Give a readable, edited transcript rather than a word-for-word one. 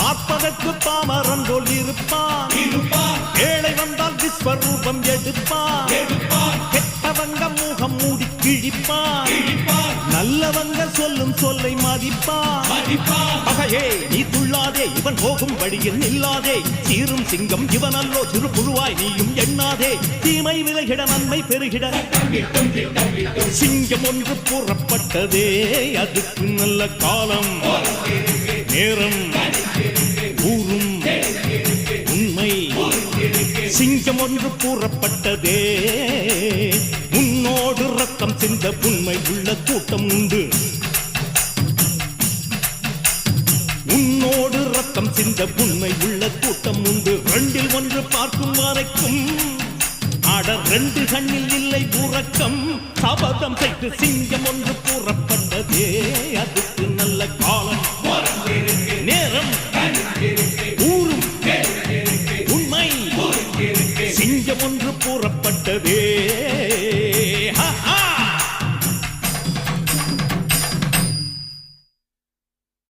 பார்ப்பதற்கு பாமரன் போல் இருப்பான். ஏழை வந்தால் விஸ்வரூபம் எடுப்பான். கெட்டவங்க முகம் மூடி கிழிப்பான். நல்லவங்க சொல்லும் சொல்லை மதிப்பான். பகையே நீ துள்ளாதே, இவன் போகும் வழியில் நில்லாதே. சீரும் சிங்கம் இவன் அல்லோ, சிறு புழுவாய் நீயும் எண்ணாதே. தீமை விலகிட நன்மை பெருகிட சிங்கம் ஒன்று கூறப்பட்டதே. அதுக்கு நல்ல காலம் நேரம் ஊரும் உண்மை. சிங்கம் ஒன்று கூறப்பட்டதே. உன்னோடு ரத்தம் சிந்த உண்மை உள்ள கூட்டம் உண்டு. உன்னோடு ரத்தம் சிந்த உண்மை உள்ள கூட்டம் உண்டு. ரெண்டில் ஒன்று பார்க்கும் வரைக்கும் ஆட ரெண்டு கண்ணில் இல்லை உறக்கம். சபதம் செய்து சிங்கம் ஒன்று கூறப்பட்டதே. அதுக்கு நல்ல காலம் நேரம் ஊரும் உண்மை. சிங்கம் ஒன்று கூறப்பட்டதே.